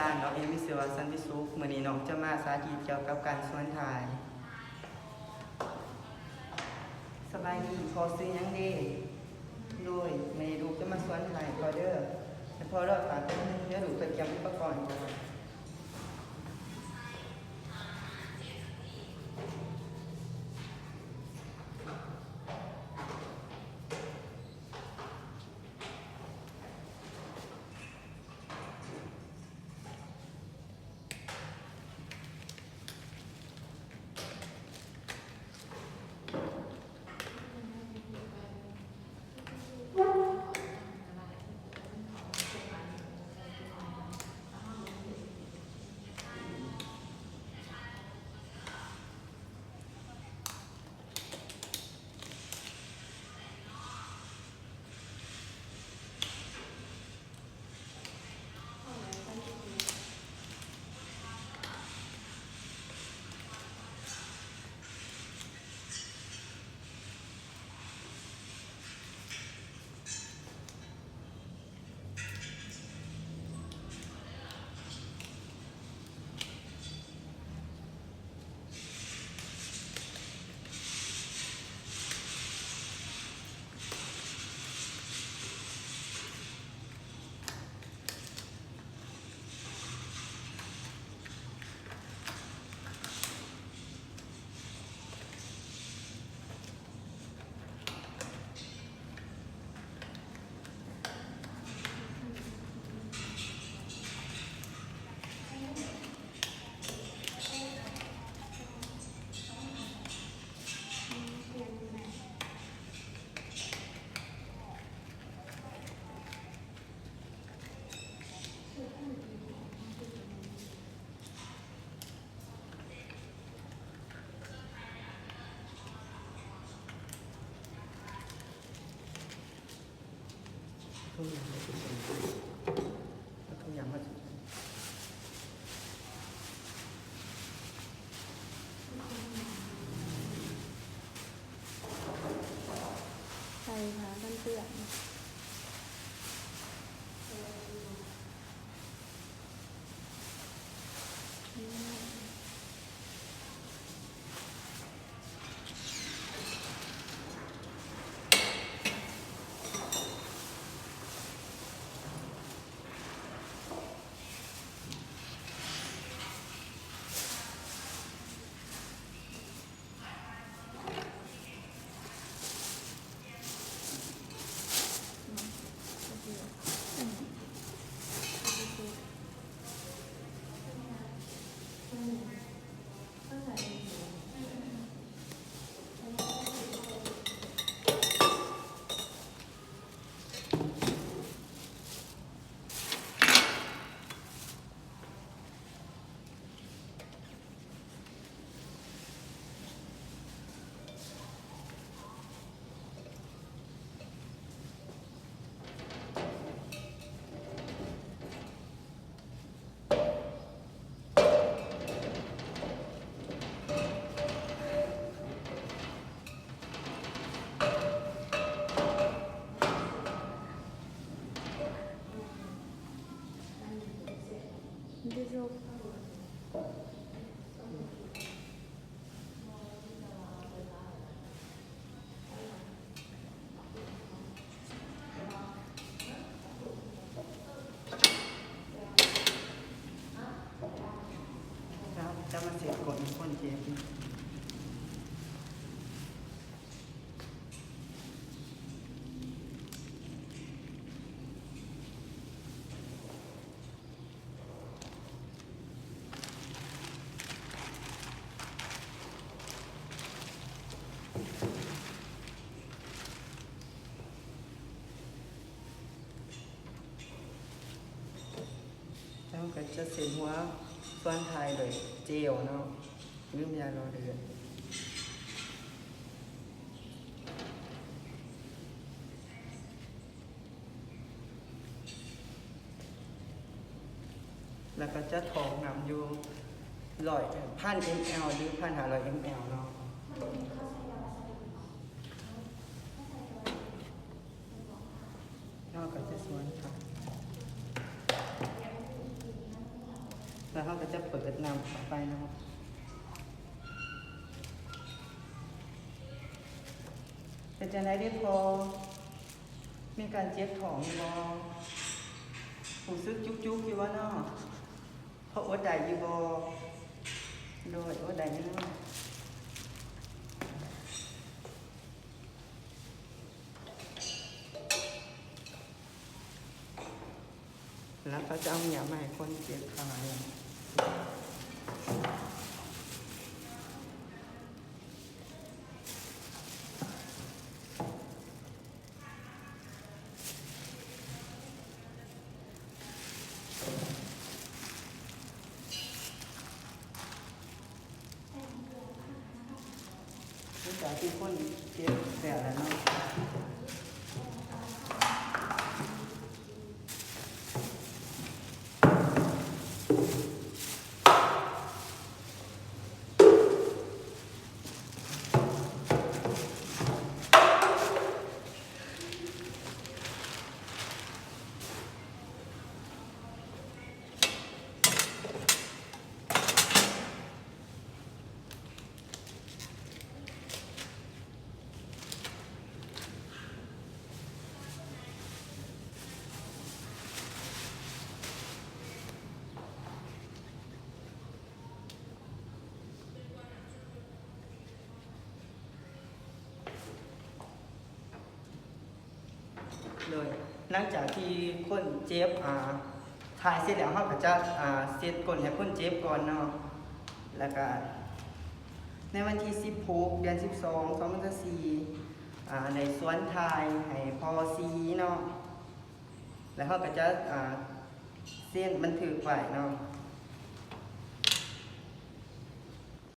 ารย์เนาะเอมิเสวาสันติสุขมื้อนี้น้องจะมาสาธิตเกี่ยวกับการสวนถ่าย สบายดีพอซื้อยังดีโดยไม่ได้ดูจะมาสวนถ่ายพอเด้อแต่พอเราตัดเป็นเนื้อดูเกิดจากอุปกรณ์ก่อนทุกอย่างมาสุดทุกอย่างมาสุดใส่ผ้ากันเปื้อนดิโรจะมาเสียบกดคนเจ็บแล้วก็จะเสียหัวส่วนไทยเลยเจลเนาะลืมยารอเดือนแล้วก็จะทองนำอยู่1,000 ml หรือ1,500 ml เนาะแล้วก็จะส่วนค่ะ แล้วเขาก็จะเปิดน้ำไปนะครับเป็นจะได้พอมีการเจ็บท้องอยู่บ่หูซึกจุกๆอยู่ว่าเนาะเพราะอดได้อยู่บ่โดยอดได้อยู่เนาะแล้วเขาจะเอายามาให้คนเจ็บขาเนี่ยนี่จากที่คนเจ็บแบบแล้วเนาะเลยหลังจากที่คนเจ็บถ่ายเสร็จแล้วเขาก็จะเซตก้นให้คนเจ็บก่อนเนาะแล้วก็ในวันที่16 เดือน 12 2024ในสวนไทยให้พอซีเนาะแล้วเขาก็จะเส้นบันทึกไว้เนาะ